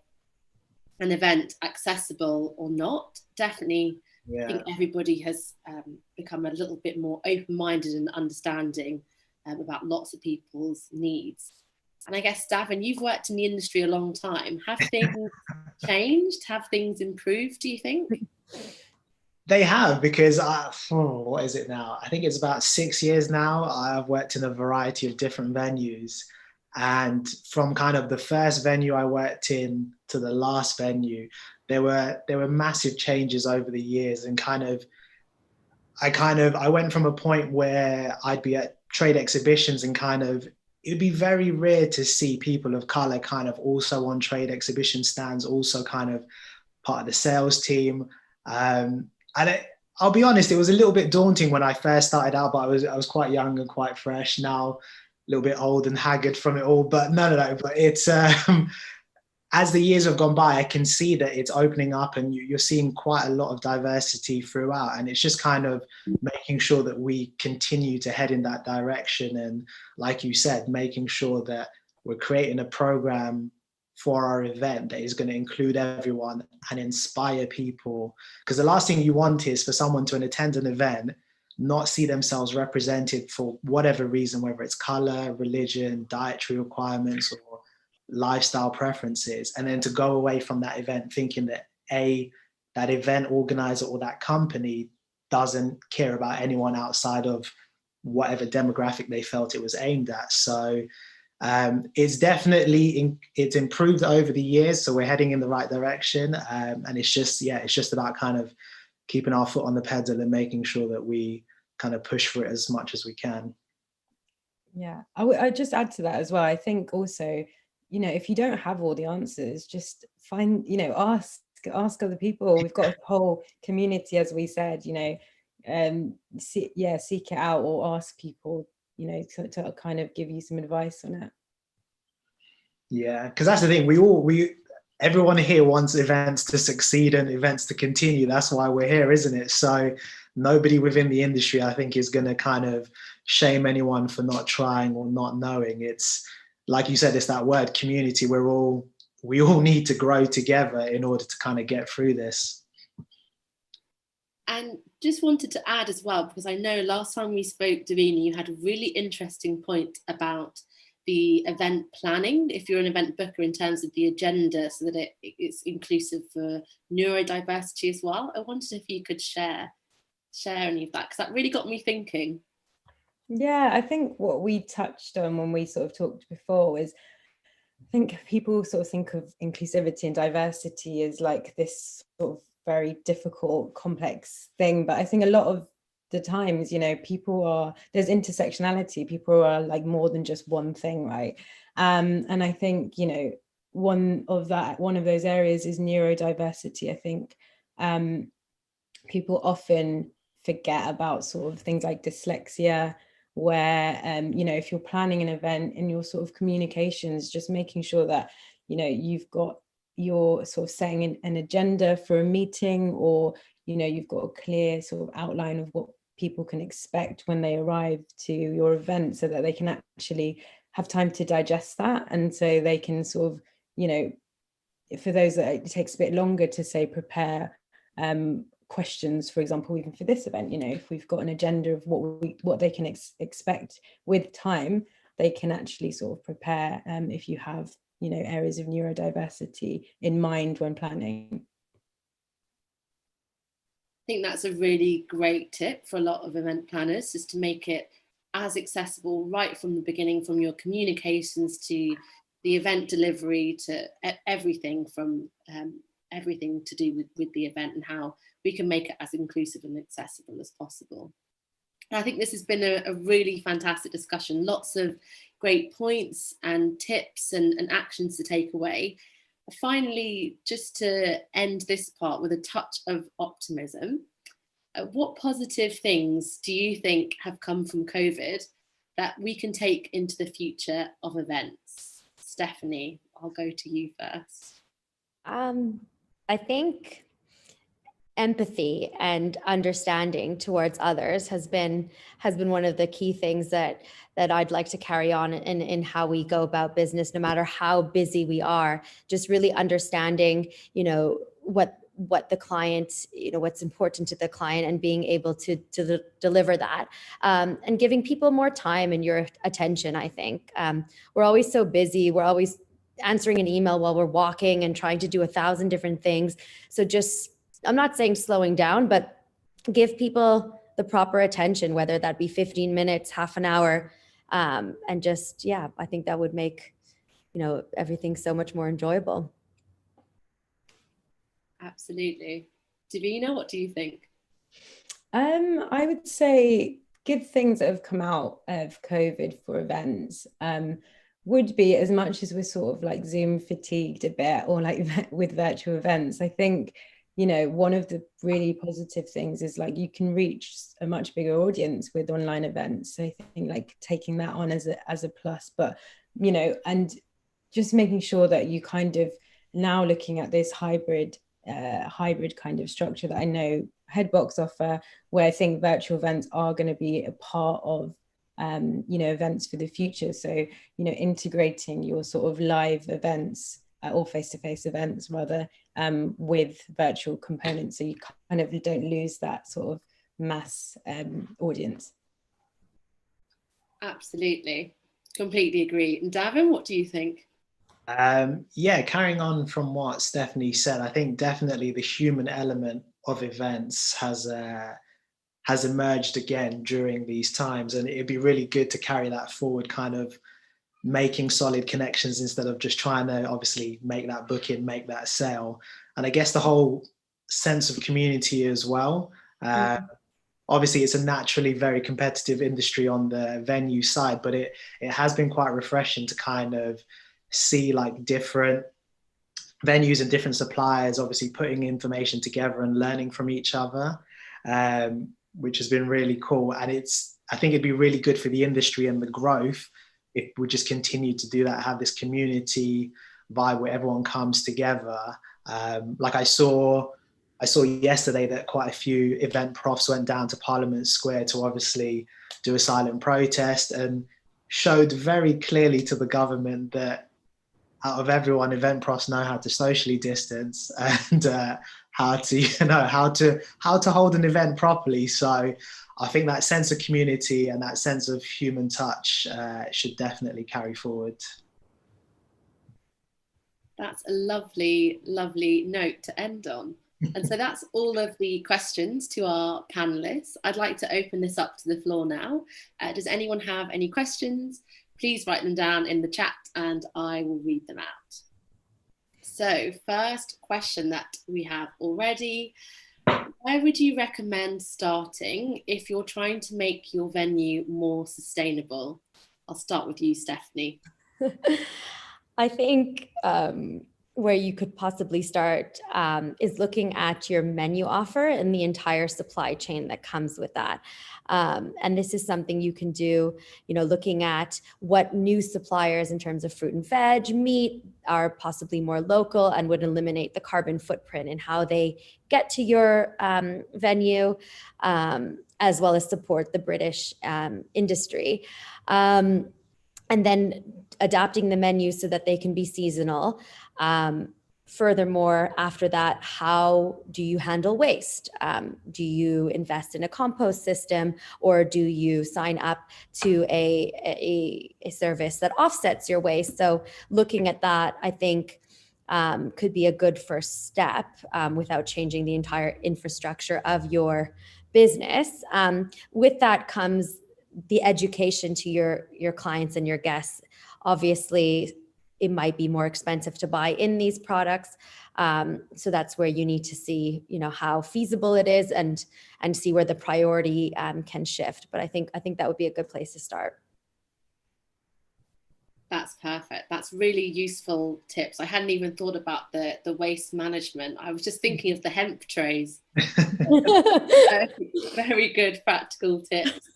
event accessible or not. Definitely, I think everybody has become a little bit more open-minded and understanding about lots of people's needs. And I guess, Davin, you've worked in the industry a long time. Have things changed? Have things improved, do you think? They have, because what is it now? I think it's about 6 years now. I've worked in a variety of different venues. And from kind of the first venue I worked in to the last venue, there were massive changes over the years. And I went from a point where I'd be at trade exhibitions and it'd be very rare to see people of color kind of also on trade exhibition stands, also kind of part of the sales team. And I'll be honest, it was a little bit daunting when I first started out, but I was quite young and quite fresh. Now, a little bit old and haggard from it all, but no. But it's as the years have gone by, I can see that it's opening up, and you're seeing quite a lot of diversity throughout. And it's just kind of making sure that we continue to head in that direction. And like you said, making sure that we're creating a program for our event that is going to include everyone and inspire people. Because the last thing you want is for someone to attend an event, not see themselves represented for whatever reason, whether it's color, religion, dietary requirements, or lifestyle preferences, and then to go away from that event thinking that that event organizer or that company doesn't care about anyone outside of whatever demographic they felt it was aimed at. So it's definitely it's improved over the years, so we're heading in the right direction, and it's just about kind of keeping our foot on the pedal and making sure that we kind of push for it as much as we can. Yeah, I just add to that as well. I think also, you know, if you don't have all the answers, just find, you know, ask other people. We've got a whole community, as we said, you know, seek it out or ask people, you know, to kind of give you some advice on it. Yeah, because that's the thing. Everyone here wants events to succeed and events to continue. That's why we're here, isn't it? So nobody within the industry, I think, is going to kind of shame anyone for not trying or not knowing. It's like you said, it's that word community. We all need to grow together in order to kind of get through this. And just wanted to add as well, because I know last time we spoke, Davina, you had a really interesting point about the event planning, if you're an event booker, in terms of the agenda, so that it's inclusive for neurodiversity as well. I wondered if you could share any of that, because that really got me thinking. Yeah, I think what we touched on when we sort of talked before was, I think people sort of think of inclusivity and diversity as like this sort of very difficult, complex thing. But I think a lot of the times, you know, there's intersectionality, people are like more than just one thing, right? And I think, you know, one of those areas is neurodiversity. I think people often forget about sort of things like dyslexia, where you know, if you're planning an event in your sort of communications, just making sure that, you know, you're sort of setting an agenda for a meeting, or, you know, you've got a clear sort of outline of what people can expect when they arrive to your event, so that they can actually have time to digest that. And so they can sort of, you know, for those that it takes a bit longer to say prepare questions, for example, even for this event, you know, if we've got an agenda of what they can expect with time, they can actually sort of prepare if you have, you know, areas of neurodiversity in mind when planning. I think that's a really great tip for a lot of event planners, is to make it as accessible right from the beginning, from your communications to the event delivery to everything, from everything to do with the event, and how we can make it as inclusive and accessible as possible. And I think this has been a really fantastic discussion, lots of great points and tips and actions to take away. Finally, just to end this part with a touch of optimism, what positive things do you think have come from COVID that we can take into the future of events? Stephanie, I'll go to you first. I think empathy and understanding towards others has been one of the key things that I'd like to carry on in how we go about business, no matter how busy we are. Just really understanding, what the client, what's important to the client, and being able to deliver that, and giving people more time and your attention. I think we're always so busy. We're always answering an email while we're walking and trying to do 1,000 different things. So just, I'm not saying slowing down, but give people the proper attention, whether that be 15 minutes, half an hour, and just, yeah, I think that would make, everything so much more enjoyable. Absolutely. Davina, what do you think? I would say good things that have come out of COVID for events would be, as much as we're sort of like Zoom fatigued a bit, or like with virtual events, I think, one of the really positive things is like you can reach a much bigger audience with online events. So I think like taking that on as a plus, but, and just making sure that you kind of now looking at this hybrid kind of structure that I know HeadBox offer, where I think virtual events are going to be a part of events for the future. So, integrating your sort of live events or face-to-face events rather, with virtual components, so you kind of don't lose that sort of mass audience. Absolutely, completely agree. And Davin, what do you think? Carrying on from what Stephanie said, I think definitely the human element of events has emerged again during these times, and it'd be really good to carry that forward, kind of making solid connections instead of just trying to obviously make that booking, make that sale. And I guess the whole sense of community as well. Obviously, it's a naturally very competitive industry on the venue side, but it has been quite refreshing to kind of see like different venues and different suppliers obviously putting information together and learning from each other, which has been really cool. And I think it'd be really good for the industry and the growth if we just continue to do that, have this community vibe where everyone comes together. Like I saw yesterday that quite a few event profs went down to Parliament Square to obviously do a silent protest, and showed very clearly to the government that out of everyone, event profs know how to socially distance and how to hold an event properly. So I think that sense of community and that sense of human touch should definitely carry forward. That's a lovely, lovely note to end on. And so that's all of the questions to our panelists. I'd like to open this up to the floor now. Does anyone have any questions? Please write them down in the chat and I will read them out. So first question that we have already: where would you recommend starting if you're trying to make your venue more sustainable? I'll start with you, Stephanie. I think where you could possibly start is looking at your menu offer and the entire supply chain that comes with that. And this is something you can do, looking at what new suppliers in terms of fruit and veg, meat are possibly more local and would eliminate the carbon footprint and how they get to your venue, as well as support the British industry. And then adapting the menu so that they can be seasonal. Furthermore, after that, how do you handle waste? Do you invest in a compost system, or do you sign up to a service that offsets your waste? So looking at that, I think, could be a good first step without changing the entire infrastructure of your business. With that comes the education to your clients and your guests. Obviously, it might be more expensive to buy in these products. So that's where you need to see, how feasible it is and see where the priority can shift. But I think that would be a good place to start. That's perfect. That's really useful tips. I hadn't even thought about the waste management. I was just thinking of the hemp trays. Very good practical tips.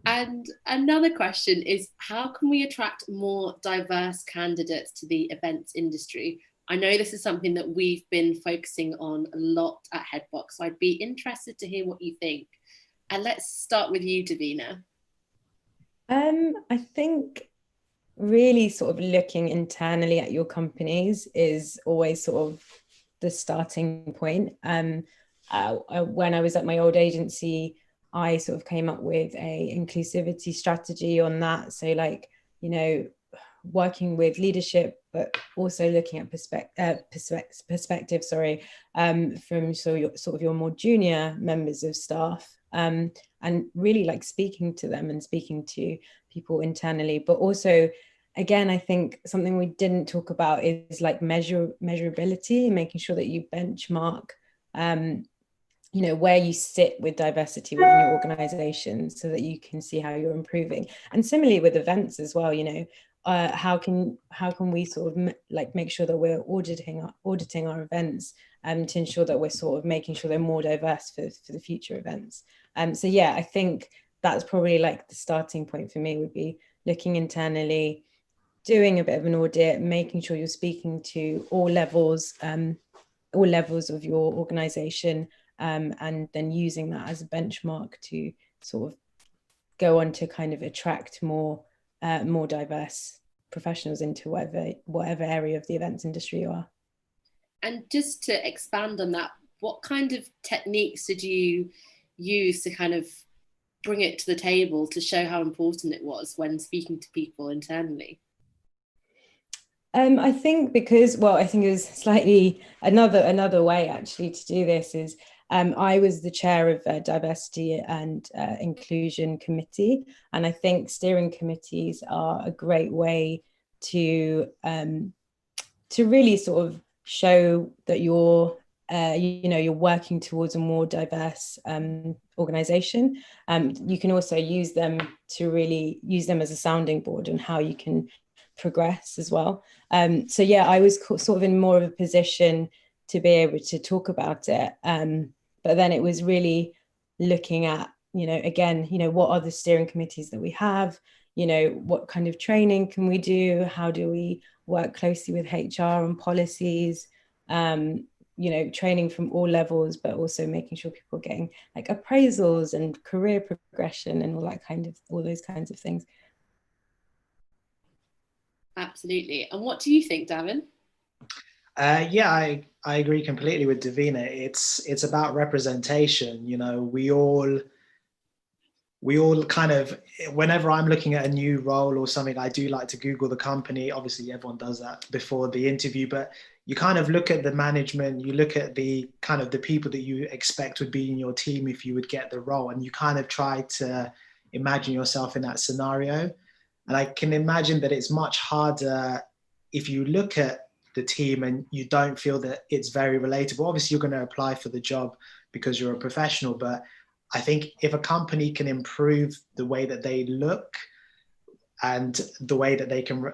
And another question is, how can we attract more diverse candidates to the events industry? I know this is something that we've been focusing on a lot at HeadBox, so I'd be interested to hear what you think. And let's start with you, Davina. I think really sort of looking internally at your companies is always sort of the starting point. When I was at my old agency, I sort of came up with a inclusivity strategy on that. So like, you know, working with leadership, but also looking at perspective, from sort of your more junior members of staff, and really like speaking to them and speaking to people internally. But also, again, I think something we didn't talk about is like measurability, making sure that you benchmark, you know, where you sit with diversity within your organization so that you can see how you're improving. And similarly with events as well, you know, how can we sort of like make sure that we're auditing our events, to ensure that we're sort of making sure they're more diverse for the future events. So yeah, I think that's probably like the starting point for me, would be looking internally, doing a bit of an audit, making sure you're speaking to all levels of your organization, and then using that as a benchmark to sort of go on to kind of attract more diverse professionals into whatever area of the events industry you are. And just to expand on that, what kind of techniques did you use to kind of bring it to the table to show how important it was when speaking to people internally? I think I think it was slightly another way actually to do this is, I was the chair of diversity and inclusion committee, and I think steering committees are a great way to really sort of show that you're working towards a more diverse organization. You can also use them as a sounding board on how you can progress as well. So yeah, I was sort of in more of a position to be able to talk about it. But then it was really looking at, again, what are the steering committees that we have? What kind of training can we do? How do we work closely with HR and policies? Training from all levels, but also making sure people are getting like appraisals and career progression and all those kinds of things. Absolutely. And what do you think, Davin? Yeah, I agree completely with Davina. It's about representation. We all kind of, whenever I'm looking at a new role or something, I do like to Google the company. Obviously, everyone does that before the interview, but you kind of look at the management, you look at the kind of the people that you expect would be in your team if you would get the role, and you kind of try to imagine yourself in that scenario. And I can imagine that it's much harder if you look at the team and you don't feel that it's very relatable. Obviously, you're going to apply for the job because you're a professional, but I think if a company can improve the way that they look and the way that they can,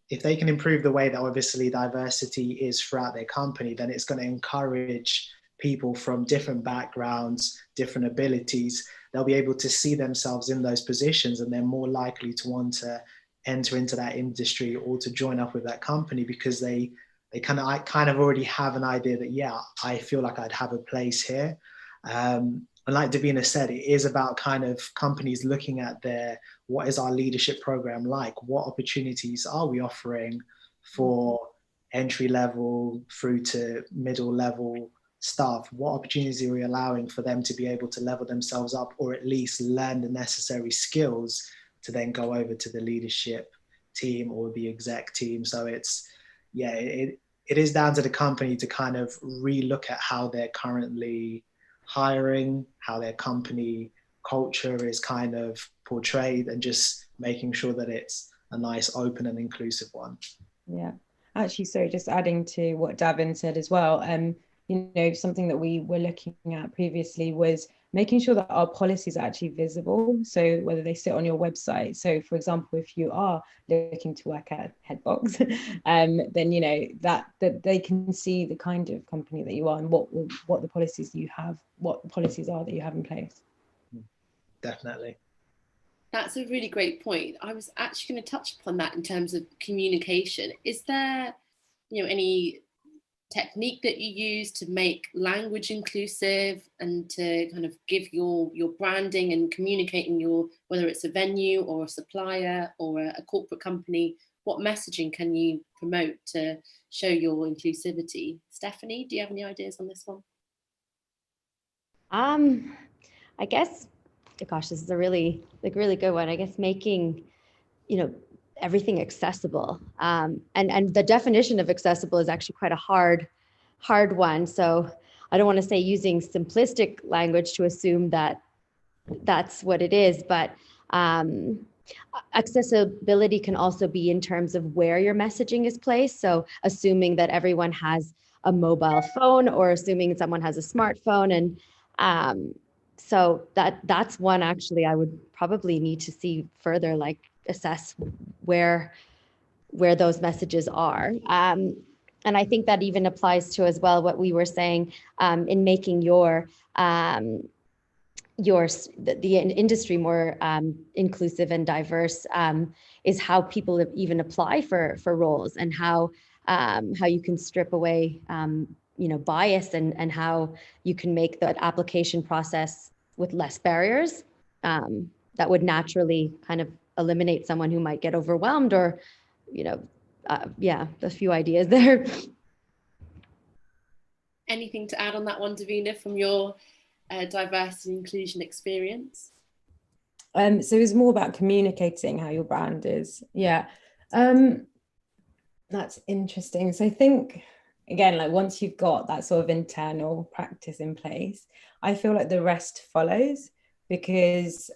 if they can improve the way that obviously diversity is throughout their company, then it's going to encourage people from different backgrounds, different abilities. They'll be able to see themselves in those positions, and they're more likely to want to enter into that industry or to join up with that company because they kind of already have an idea that, yeah, I feel like I'd have a place here. And like Davina said, it is about kind of companies looking at what is our leadership program like? What opportunities are we offering for entry level through to middle level staff? What opportunities are we allowing for them to be able to level themselves up, or at least learn the necessary skills to then go over to the leadership team or the exec team? So it is down to the company to kind of relook at how they're currently hiring, how their company culture is kind of portrayed, and just making sure that it's a nice, open and inclusive one. Yeah, actually, sorry, just adding to what Davin said as well. Something that we were looking at previously was making sure that our policies are actually visible. So whether they sit on your website. So for example, if you are looking to work at HeadBox, then you know that they can see the kind of company that you are and what the policies you have, what the policies are that you have in place. Definitely. That's a really great point. I was actually going to touch upon that in terms of communication. Is there, any technique that you use to make language inclusive and to kind of give your branding and communicating whether it's a venue or a supplier or a corporate company, what messaging can you promote to show your inclusivity? Stephanie, do you have any ideas on this one? I guess, gosh, this is a really good one. I guess making, everything accessible. And the definition of accessible is actually quite a hard one. So I don't want to say using simplistic language to assume that that's what it is, but accessibility can also be in terms of where your messaging is placed. So assuming that everyone has a mobile phone or assuming someone has a smartphone. And so that's one actually I would probably need to see further, like assess where those messages are. And I think that even applies to as well what we were saying in making the industry more inclusive and diverse, is how people even apply for roles, and how you can strip away bias, and how you can make the application process with less barriers that would naturally kind of eliminate someone who might get overwhelmed, or a few ideas there. Anything to add on that one, Davina, from your diversity and inclusion experience? So it's more about communicating how your brand is. Yeah. That's interesting. So I think, again, like once you've got that sort of internal practice in place, I feel like the rest follows, because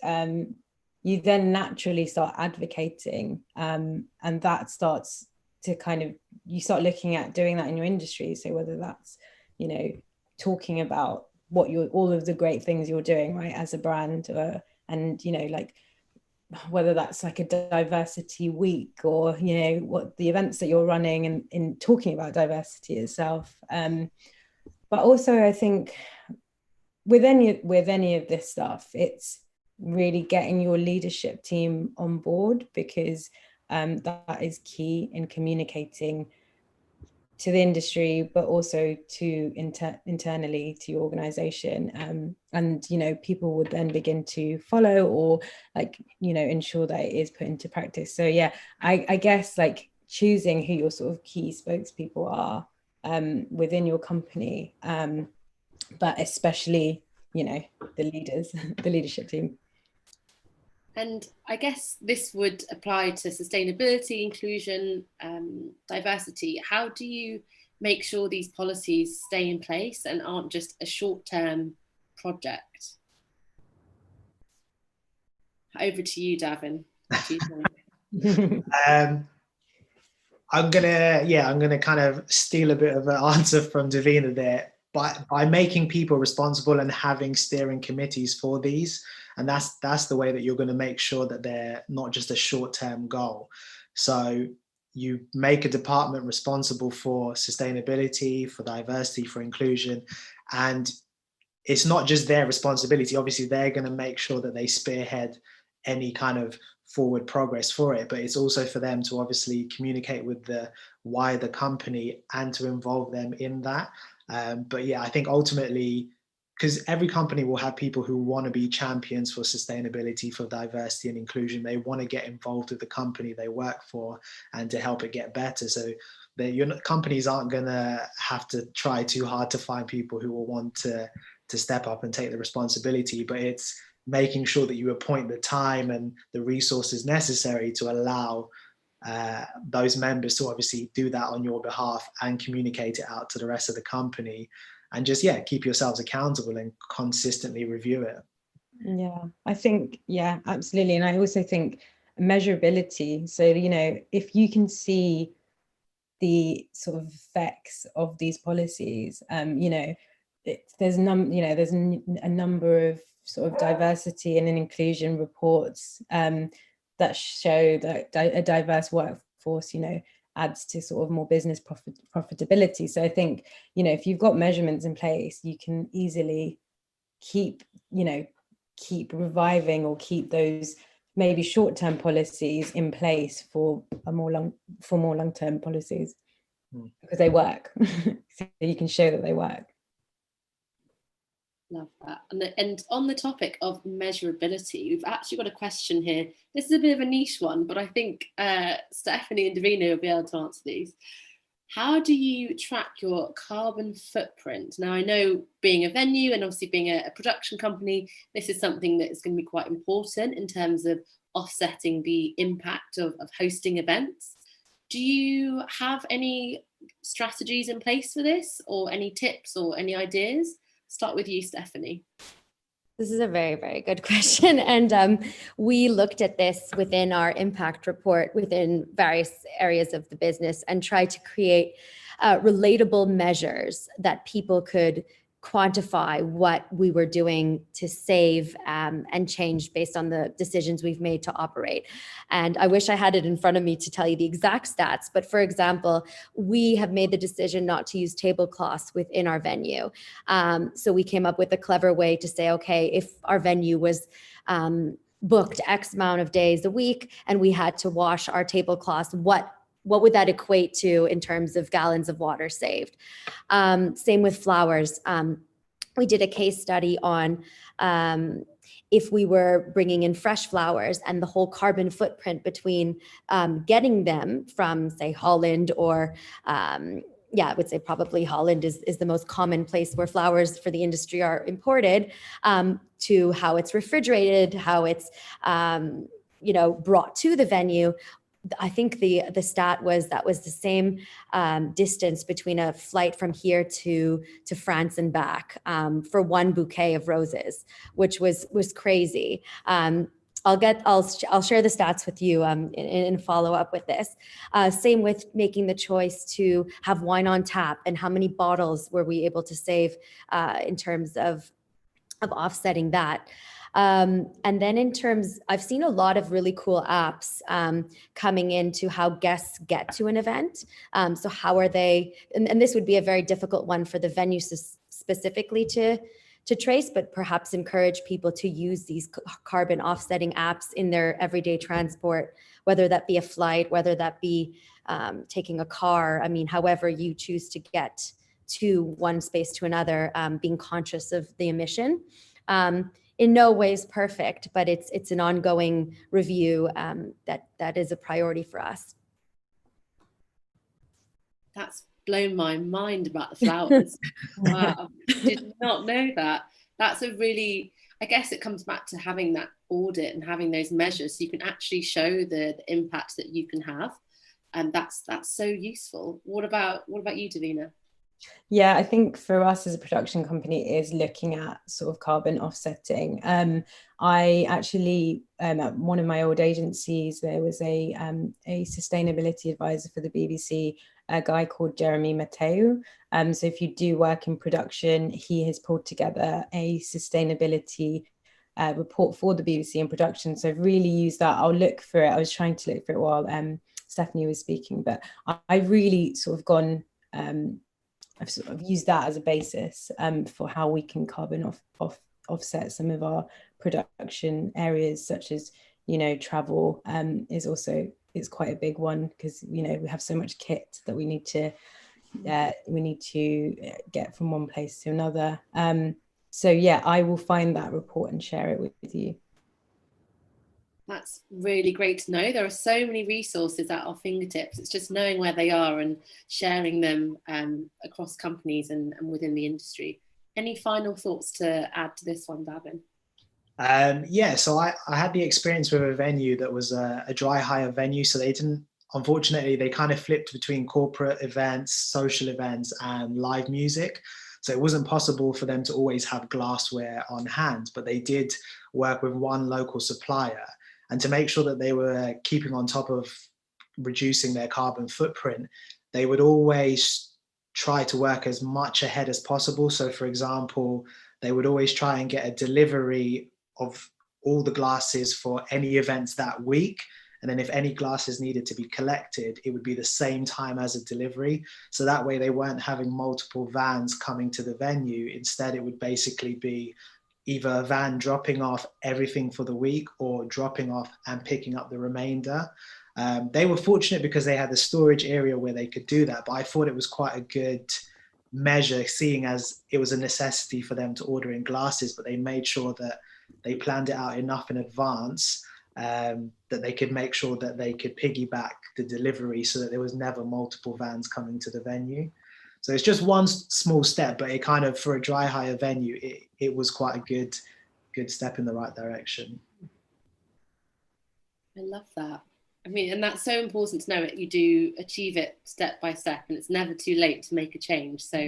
you then naturally start advocating, and that starts to kind of, you start looking at doing that in your industry. So whether that's, talking about all of the great things you're doing, right, as a brand, and, like whether that's like a diversity week, or, what the events that you're running, and in talking about diversity itself. But also I think with any of this stuff, it's really getting your leadership team on board, because that is key in communicating to the industry, but also to internally to your organization, and people would then begin to follow, or ensure that it is put into practice. So yeah, I guess like choosing who your sort of key spokespeople are within your company, but especially the leaders, the leadership team. And I guess this would apply to sustainability, inclusion, diversity. How do you make sure these policies stay in place and aren't just a short-term project? Over to you, Davin. What do you think? I'm gonna kind of steal a bit of an answer from Davina there. By making people responsible and having steering committees for these, and that's the way that you're going to make sure that they're not just a short-term goal. So you make a department responsible for sustainability, for diversity, for inclusion, and it's not just their responsibility. Obviously, they're going to make sure that they spearhead any kind of forward progress for it, but it's also for them to obviously communicate with the wider company and to involve them in that. But yeah, I think ultimately, because every company will have people who want to be champions for sustainability, for diversity and inclusion. They want to get involved with the company they work for and to help it get better. So companies aren't going to have to try too hard to find people who will want to step up and take the responsibility, but it's making sure that you appoint the time and the resources necessary to allow those members to obviously do that on your behalf and communicate it out to the rest of the company, and just keep yourselves accountable and consistently review it. Yeah, I think, absolutely. And I also think measurability. So, if you can see the sort of effects of these policies, there's a number of sort of diversity and inclusion reports that show that a diverse workforce, adds to sort of more business profitability. So I think, if you've got measurements in place, you can easily keep reviving or keep those maybe short-term policies in place for more long-term policies, because they work. So you can show that they work. Love that. And on the topic of measurability, we've actually got a question here. This is a bit of a niche one, but I think Stephanie and Davina will be able to answer these. How do you track your carbon footprint? Now, I know being a venue and obviously being a production company, this is something that is going to be quite important in terms of offsetting the impact of hosting events. Do you have any strategies in place for this, or any tips or any ideas? Start with you, Stephanie. This is a very, very good question. And we looked at this within our impact report within various areas of the business and tried to create relatable measures that people could quantify what we were doing to save and change based on the decisions we've made to operate. And I wish I had it in front of me to tell you the exact stats, but for example, we have made the decision not to use tablecloths within our venue. So we came up with a clever way to say, okay, if our venue was booked X amount of days a week and we had to wash our tablecloths, what would that equate to in terms of gallons of water saved? Same with flowers. We did a case study on if we were bringing in fresh flowers and the whole carbon footprint between getting them from, say, Holland or I would say probably Holland is the most common place where flowers for the industry are imported, to how it's refrigerated, how it's brought to the venue. I think the stat was that was the same distance between a flight from here to France and back for one bouquet of roses, which was crazy. I'll share the stats with you in follow up with this. Same with making the choice to have wine on tap, and how many bottles were we able to save in terms of offsetting that. And then I've seen a lot of really cool apps coming into how guests get to an event. So how are they, and this would be a very difficult one for the venue specifically to trace, but perhaps encourage people to use these carbon offsetting apps in their everyday transport, whether that be a flight, whether that be taking a car. I mean, however you choose to get to one space to another, being conscious of the emission. In no way is perfect, but it's an ongoing review that is a priority for us. That's blown my mind about the flowers. Wow, did not know that. That's a really, I guess it comes back to having that audit and having those measures so you can actually show the impact that you can have, and that's so useful. What about you, Davina? Yeah, I think for us as a production company is looking at sort of carbon offsetting. I actually, at one of my old agencies, there was a sustainability advisor for the BBC, a guy called Jeremy Mateu. So if you do work in production, he has pulled together a sustainability report for the BBC in production. So I've really used that. I'll look for it. I was trying to look for it while Stephanie was speaking, but I've really sort of gone... I've sort of used that as a basis for how we can carbon offset some of our production areas, such as, travel is quite a big one, because, we have so much kit that we need to get from one place to another. So yeah, I will find that report and share it with you. That's really great to know. There are so many resources at our fingertips. It's just knowing where they are and sharing them across companies and within the industry. Any final thoughts to add to this one, Davin? So I had the experience with a venue that was a dry hire venue. So unfortunately, they kind of flipped between corporate events, social events, and live music. So it wasn't possible for them to always have glassware on hand, but they did work with one local supplier. And to make sure that they were keeping on top of reducing their carbon footprint, they would always try to work as much ahead as possible. So for example, they would always try and get a delivery of all the glasses for any events that week. And then if any glasses needed to be collected, it would be the same time as a delivery. So that way they weren't having multiple vans coming to the venue. Instead, it would basically be either a van dropping off everything for the week or dropping off and picking up the remainder. They were fortunate because they had the storage area where they could do that, but I thought it was quite a good measure, seeing as it was a necessity for them to order in glasses, but they made sure that they planned it out enough in advance that they could make sure that they could piggyback the delivery so that there was never multiple vans coming to the venue. So it's just one small step, but it kind of, for a dry hire venue, it was quite a good step in the right direction. I love that. I mean, and that's so important to know it. You do achieve it step by step, and it's never too late to make a change. So,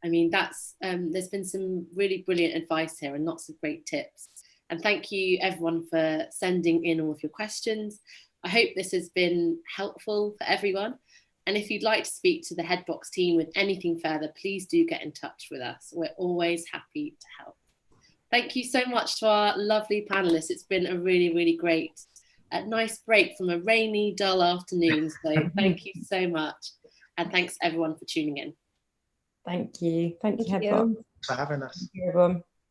I mean, that's there's been some really brilliant advice here and lots of great tips. And thank you everyone for sending in all of your questions. I hope this has been helpful for everyone. And if you'd like to speak to the HeadBox team with anything further, please do get in touch with us. We're always happy to help. Thank you so much to our lovely panelists. It's been a really, really great, nice break from a rainy, dull afternoon. So thank you so much. And thanks everyone for tuning in. Thank you. Thank you, HeadBox. For having us. Thank you, everyone.